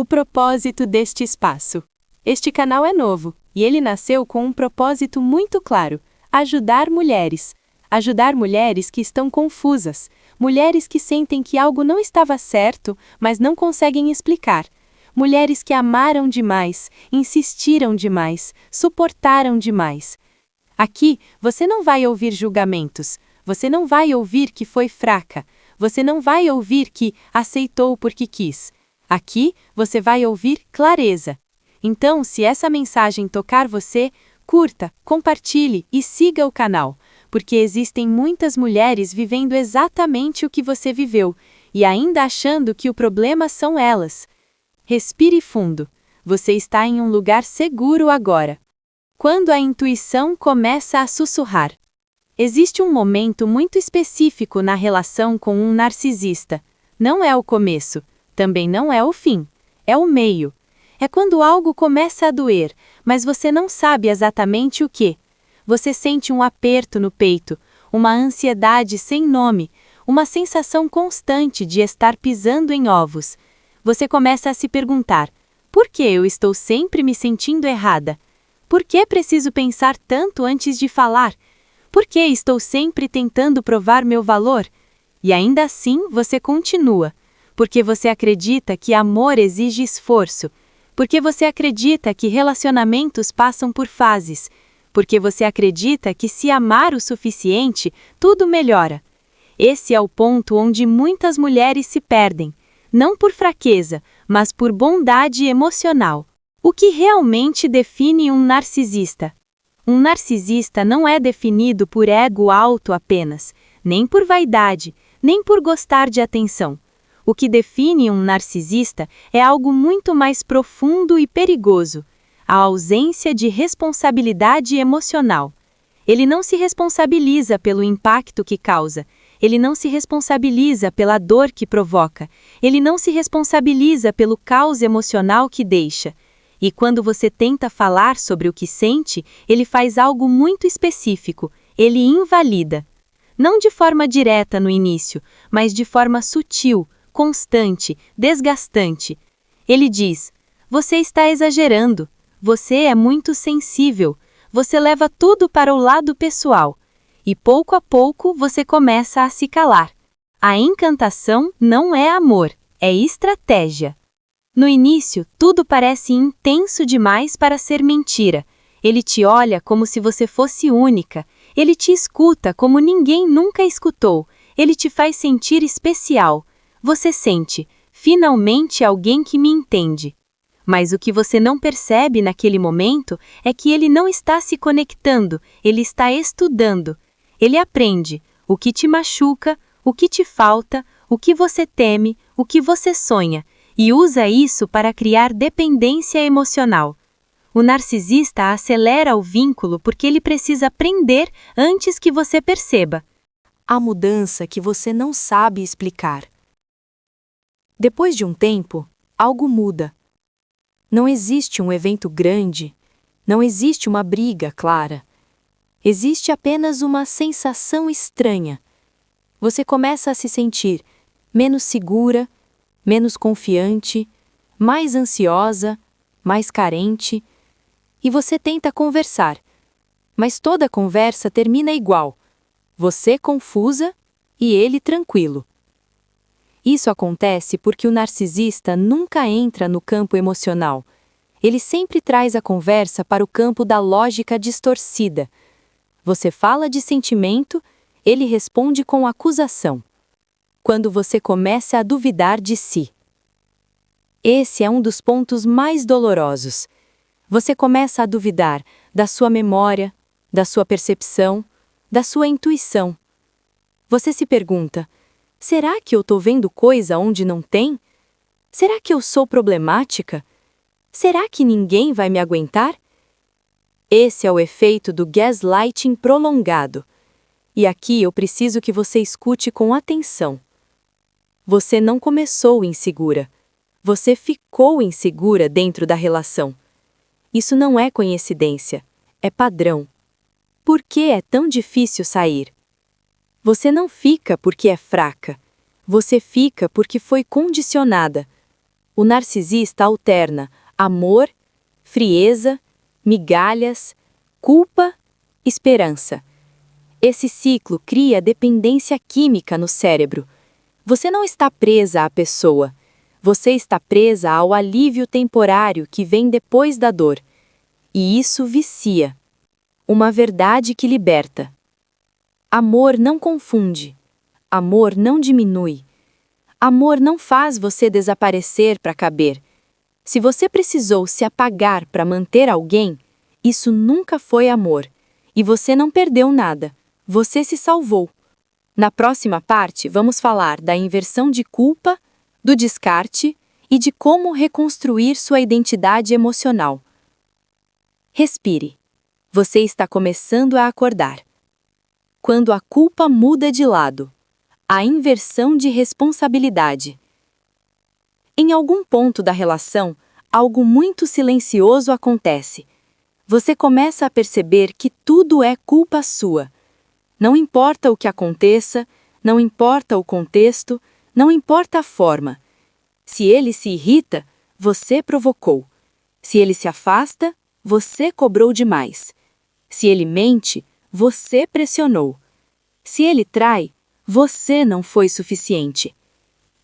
O propósito deste espaço. Este canal é novo, e ele nasceu com um propósito muito claro: ajudar mulheres. Ajudar mulheres que estão confusas, mulheres que sentem que algo não estava certo, mas não conseguem explicar. Mulheres que amaram demais, insistiram demais, suportaram demais. Aqui, você não vai ouvir julgamentos, você não vai ouvir que foi fraca, você não vai ouvir que aceitou porque quis. Aqui, você vai ouvir clareza. Então, se essa mensagem tocar você, curta, compartilhe e siga o canal, porque existem muitas mulheres vivendo exatamente o que você viveu, e ainda achando que o problema são elas. Respire fundo. Você está em um lugar seguro agora. Quando a intuição começa a sussurrar. Existe um momento muito específico na relação com um narcisista. Não é o começo, também não é o fim. É o meio. É quando algo começa a doer, mas você não sabe exatamente o que. Você sente um aperto no peito, uma ansiedade sem nome, uma sensação constante de estar pisando em ovos. Você começa a se perguntar: por que eu estou sempre me sentindo errada? Por que preciso pensar tanto antes de falar? Por que estou sempre tentando provar meu valor? E ainda assim você continua, porque você acredita que amor exige esforço, porque você acredita que relacionamentos passam por fases, porque você acredita que se amar o suficiente, tudo melhora. Esse é o ponto onde muitas mulheres se perdem, não por fraqueza, mas por bondade emocional. O que realmente define um narcisista? Um narcisista não é definido por ego alto apenas, nem por vaidade, nem por gostar de atenção. O que define um narcisista é algo muito mais profundo e perigoso: a ausência de responsabilidade emocional. Ele não se responsabiliza pelo impacto que causa, ele não se responsabiliza pela dor que provoca, ele não se responsabiliza pelo caos emocional que deixa. E quando você tenta falar sobre o que sente, ele faz algo muito específico: ele invalida. Não de forma direta no início, mas de forma sutil, constante, desgastante. Ele diz: você está exagerando, você é muito sensível, você leva tudo para o lado pessoal. E pouco a pouco você começa a se calar. A encantação não é amor, é estratégia. No início, tudo parece intenso demais para ser mentira. Ele te olha como se você fosse única. Ele te escuta como ninguém nunca escutou. Ele te faz sentir especial. Você sente: finalmente alguém que me entende. Mas o que você não percebe naquele momento é que ele não está se conectando, ele está estudando. Ele aprende o que te machuca, o que te falta, o que você teme, o que você sonha, e usa isso para criar dependência emocional. O narcisista acelera o vínculo porque ele precisa aprender antes que você perceba. A mudança que você não sabe explicar. Depois de um tempo, algo muda. Não existe um evento grande, não existe uma briga clara. Existe apenas uma sensação estranha. Você começa a se sentir menos segura, menos confiante, mais ansiosa, mais carente, e você tenta conversar. Mas toda conversa termina igual: você confusa e ele tranquilo. Isso acontece porque o narcisista nunca entra no campo emocional. Ele sempre traz a conversa para o campo da lógica distorcida. Você fala de sentimento, ele responde com acusação. Quando você começa a duvidar de si. Esse é um dos pontos mais dolorosos. Você começa a duvidar da sua memória, da sua percepção, da sua intuição. Você se pergunta: será que eu estou vendo coisa onde não tem? Será que eu sou problemática? Será que ninguém vai me aguentar? Esse é o efeito do gaslighting prolongado. E aqui eu preciso que você escute com atenção. Você não começou insegura. Você ficou insegura dentro da relação. Isso não é coincidência, é padrão. Por que é tão difícil sair? Você não fica porque é fraca. Você fica porque foi condicionada. O narcisista alterna amor, frieza, migalhas, culpa, esperança. Esse ciclo cria dependência química no cérebro. Você não está presa à pessoa. Você está presa ao alívio temporário que vem depois da dor. E isso vicia. Uma verdade que liberta. Amor não confunde. Amor não diminui. Amor não faz você desaparecer para caber. Se você precisou se apagar para manter alguém, isso nunca foi amor. E você não perdeu nada. Você se salvou. Na próxima parte, vamos falar da inversão de culpa, do descarte e de como reconstruir sua identidade emocional. Respire. Você está começando a acordar. Quando a culpa muda de lado, a inversão de responsabilidade. Em algum ponto da relação, algo muito silencioso acontece. Você começa a perceber que tudo é culpa sua. Não importa o que aconteça, não importa o contexto, não importa a forma. Se ele se irrita, você provocou. Se ele se afasta, você cobrou demais. Se ele mente, você pressionou. Se ele trai, você não foi suficiente.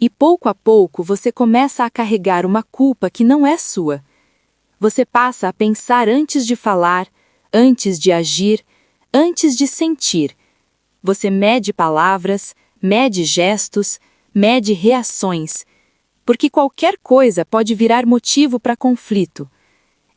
E pouco a pouco você começa a carregar uma culpa que não é sua. Você passa a pensar antes de falar, antes de agir, antes de sentir. Você mede palavras, mede gestos, mede reações, porque qualquer coisa pode virar motivo para conflito.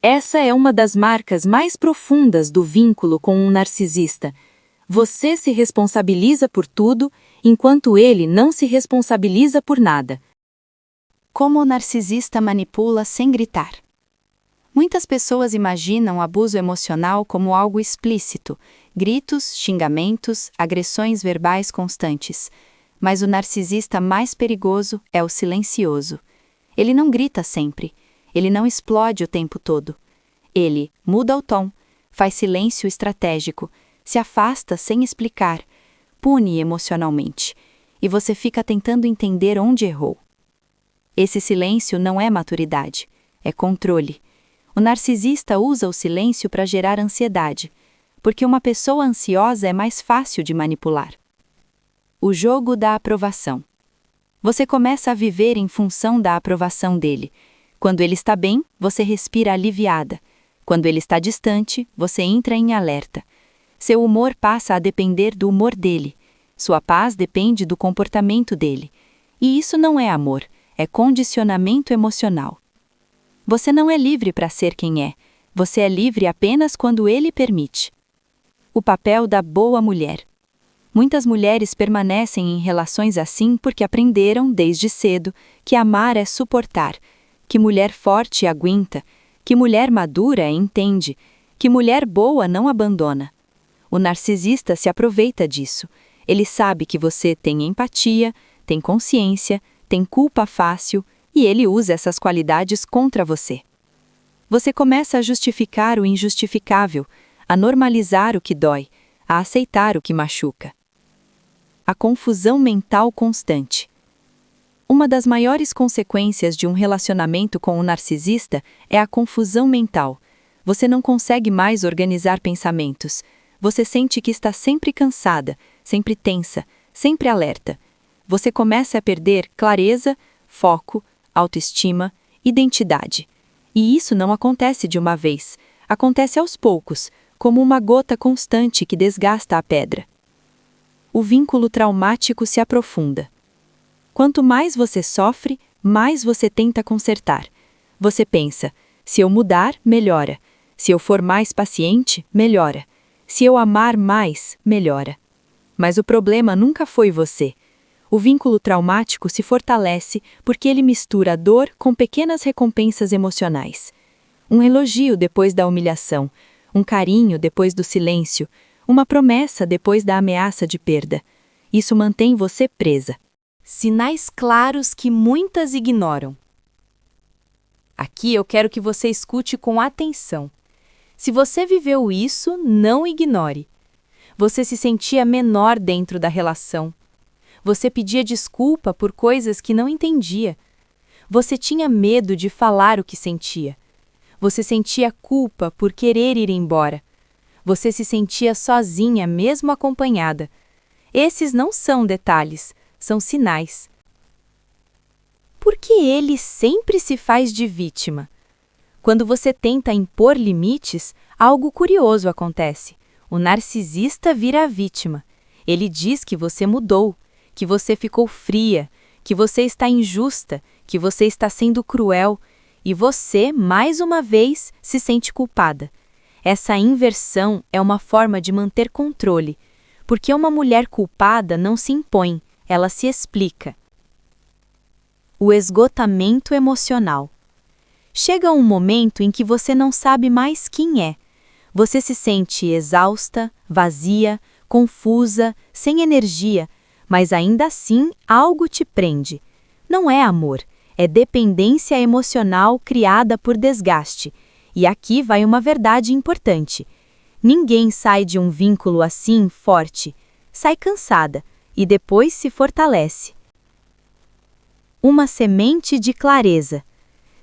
Essa é uma das marcas mais profundas do vínculo com um narcisista. Você se responsabiliza por tudo, enquanto ele não se responsabiliza por nada. Como o narcisista manipula sem gritar. Muitas pessoas imaginam abuso emocional como algo explícito, gritos, xingamentos, agressões verbais constantes. Mas o narcisista mais perigoso é o silencioso. Ele não grita sempre. Ele não explode o tempo todo. Ele muda o tom, faz silêncio estratégico, se afasta sem explicar, pune emocionalmente, e você fica tentando entender onde errou. Esse silêncio não é maturidade, é controle. O narcisista usa o silêncio para gerar ansiedade, porque uma pessoa ansiosa é mais fácil de manipular. O jogo da aprovação. Você começa a viver em função da aprovação dele. Quando ele está bem, você respira aliviada. Quando ele está distante, você entra em alerta. Seu humor passa a depender do humor dele. Sua paz depende do comportamento dele. E isso não é amor, é condicionamento emocional. Você não é livre para ser quem é. Você é livre apenas quando ele permite. O papel da boa mulher. Muitas mulheres permanecem em relações assim porque aprenderam, desde cedo, que amar é suportar, que mulher forte aguenta, que mulher madura entende, que mulher boa não abandona. O narcisista se aproveita disso. Ele sabe que você tem empatia, tem consciência, tem culpa fácil, e ele usa essas qualidades contra você. Você começa a justificar o injustificável, a normalizar o que dói, a aceitar o que machuca. A confusão mental constante. Uma das maiores consequências de um relacionamento com um narcisista é a confusão mental. Você não consegue mais organizar pensamentos. Você sente que está sempre cansada, sempre tensa, sempre alerta. Você começa a perder clareza, foco, autoestima, identidade. E isso não acontece de uma vez. Acontece aos poucos, como uma gota constante que desgasta a pedra. O vínculo traumático se aprofunda. Quanto mais você sofre, mais você tenta consertar. Você pensa, se eu mudar, melhora. Se eu for mais paciente, melhora. Se eu amar mais, melhora. Mas o problema nunca foi você. O vínculo traumático se fortalece porque ele mistura a dor com pequenas recompensas emocionais. Um elogio depois da humilhação, um carinho depois do silêncio, uma promessa depois da ameaça de perda. Isso mantém você presa. Sinais claros que muitas ignoram. Aqui eu quero que você escute com atenção. Se você viveu isso, não ignore. Você se sentia menor dentro da relação. Você pedia desculpa por coisas que não entendia. Você tinha medo de falar o que sentia. Você sentia culpa por querer ir embora. Você se sentia sozinha, mesmo acompanhada. Esses não são detalhes, são sinais. Por que ele sempre se faz de vítima? Quando você tenta impor limites, algo curioso acontece. O narcisista vira a vítima. Ele diz que você mudou, que você ficou fria, que você está injusta, que você está sendo cruel, e você, mais uma vez, se sente culpada. Essa inversão é uma forma de manter controle, porque uma mulher culpada não se impõe, ela se explica. O esgotamento emocional. Chega um momento em que você não sabe mais quem é. Você se sente exausta, vazia, confusa, sem energia, mas ainda assim algo te prende. Não é amor, é dependência emocional criada por desgaste. E aqui vai uma verdade importante. Ninguém sai de um vínculo assim forte, sai cansada e depois se fortalece. Uma semente de clareza.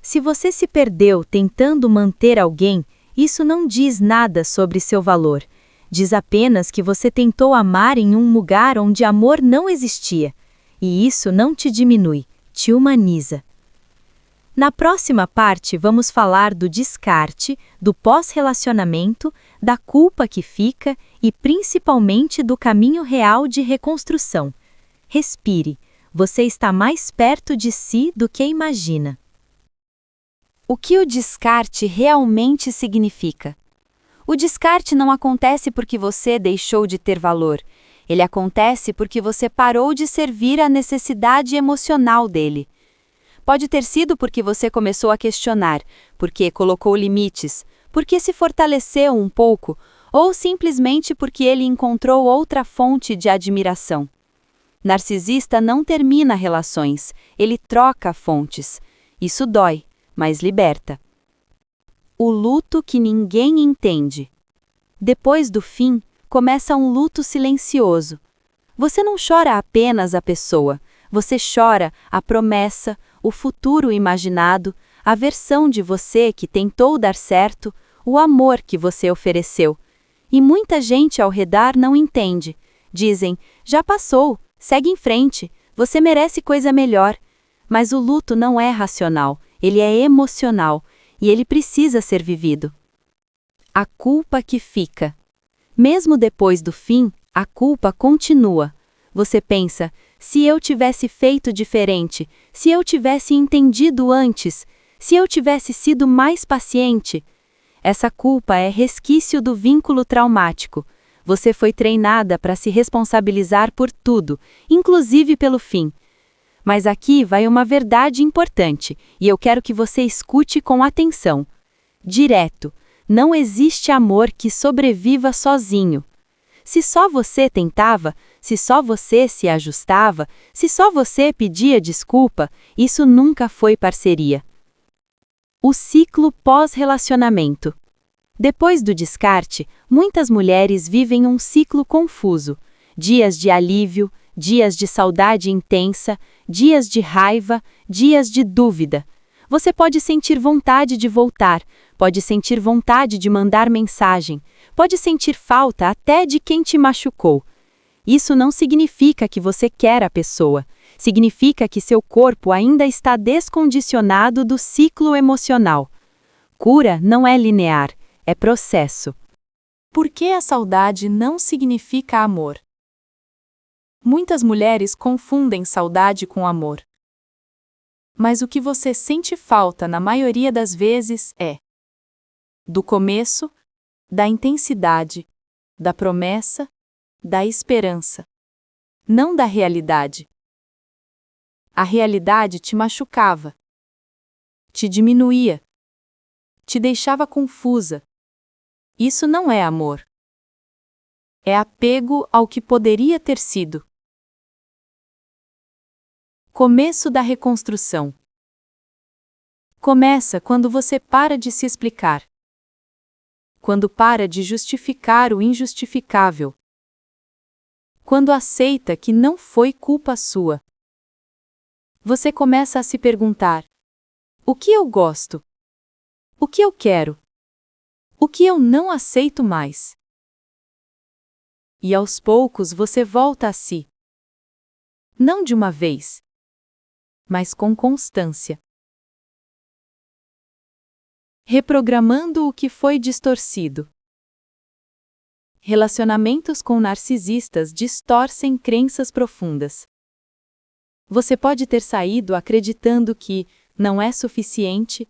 Se você se perdeu tentando manter alguém, isso não diz nada sobre seu valor. Diz apenas que você tentou amar em um lugar onde amor não existia. E isso não te diminui, te humaniza. Na próxima parte, vamos falar do descarte, do pós-relacionamento, da culpa que fica e principalmente do caminho real de reconstrução. Respire, você está mais perto de si do que imagina. O que o descarte realmente significa? O descarte não acontece porque você deixou de ter valor. Ele acontece porque você parou de servir à necessidade emocional dele. Pode ter sido porque você começou a questionar, porque colocou limites, porque se fortaleceu um pouco, ou simplesmente porque ele encontrou outra fonte de admiração. Narcisista não termina relações, ele troca fontes. Isso dói, mas liberta. O luto que ninguém entende. Depois do fim, começa um luto silencioso. Você não chora apenas a pessoa, você chora a promessa, o futuro imaginado, a versão de você que tentou dar certo, o amor que você ofereceu. E muita gente ao redor não entende. Dizem, já passou, segue em frente, você merece coisa melhor. Mas o luto não é racional, ele é emocional, e ele precisa ser vivido. A culpa que fica. Mesmo depois do fim, a culpa continua. Você pensa, se eu tivesse feito diferente, se eu tivesse entendido antes, se eu tivesse sido mais paciente. Essa culpa é resquício do vínculo traumático. Você foi treinada para se responsabilizar por tudo, inclusive pelo fim. Mas aqui vai uma verdade importante, e eu quero que você escute com atenção. Direto, não existe amor que sobreviva sozinho. Se só você tentava, se só você se ajustava, se só você pedia desculpa, isso nunca foi parceria. O ciclo pós-relacionamento. Depois do descarte, muitas mulheres vivem um ciclo confuso. Dias de alívio, dias de saudade intensa, dias de raiva, dias de dúvida. Você pode sentir vontade de voltar, pode sentir vontade de mandar mensagem, pode sentir falta até de quem te machucou. Isso não significa que você quer a pessoa, significa que seu corpo ainda está descondicionado do ciclo emocional. Cura não é linear, é processo. Por que a saudade não significa amor? Muitas mulheres confundem saudade com amor. Mas o que você sente falta na maioria das vezes é do começo, da intensidade, da promessa, da esperança. Não da realidade. A realidade te machucava, te diminuía, te deixava confusa. Isso não é amor. É apego ao que poderia ter sido. Começo da reconstrução. Começa quando você para de se explicar. Quando para de justificar o injustificável. Quando aceita que não foi culpa sua. Você começa a se perguntar: O que eu gosto? O que eu quero? O que eu não aceito mais? E aos poucos você volta a si. Não de uma vez, mas com constância. Reprogramando o que foi distorcido. Relacionamentos com narcisistas distorcem crenças profundas. Você pode ter saído acreditando que não é suficiente,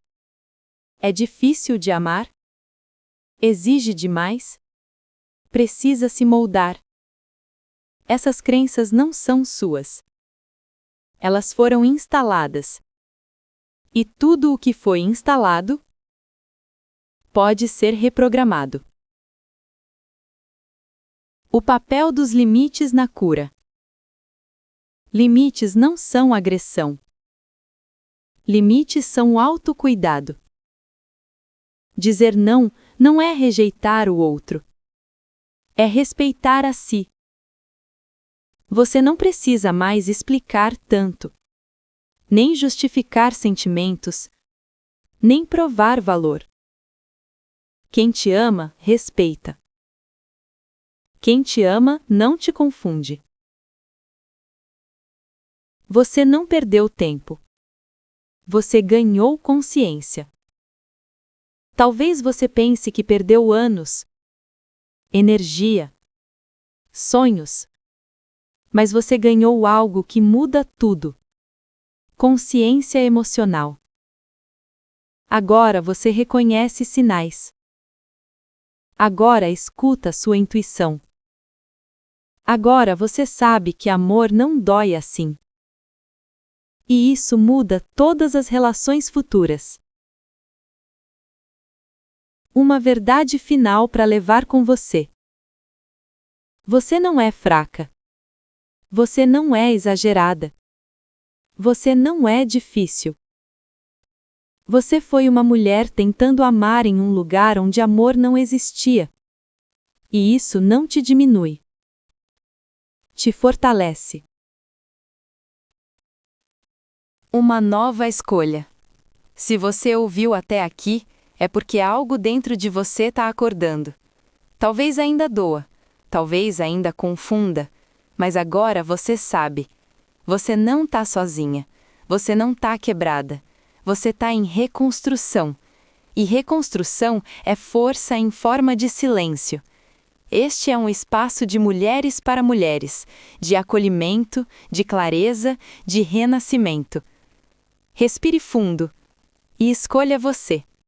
é difícil de amar, exige demais, precisa se moldar. Essas crenças não são suas. Elas foram instaladas. E tudo o que foi instalado pode ser reprogramado. O papel dos limites na cura. Limites não são agressão. Limites são autocuidado. Dizer não não é rejeitar o outro. É respeitar a si. Você não precisa mais explicar tanto, nem justificar sentimentos, nem provar valor. Quem te ama, respeita. Quem te ama, não te confunde. Você não perdeu tempo. Você ganhou consciência. Talvez você pense que perdeu anos, energia, sonhos. Mas você ganhou algo que muda tudo. Consciência emocional. Agora você reconhece sinais. Agora escuta sua intuição. Agora você sabe que amor não dói assim. E isso muda todas as relações futuras. Uma verdade final para levar com você. Você não é fraca. Você não é exagerada. Você não é difícil. Você foi uma mulher tentando amar em um lugar onde amor não existia. E isso não te diminui. Te fortalece. Uma nova escolha. Se você ouviu até aqui, é porque algo dentro de você está acordando. Talvez ainda doa, talvez ainda confunda, mas agora você sabe. Você não está sozinha. Você não está quebrada. Você está em reconstrução. E reconstrução é força em forma de silêncio. Este é um espaço de mulheres para mulheres, de acolhimento, de clareza, de renascimento. Respire fundo e escolha você.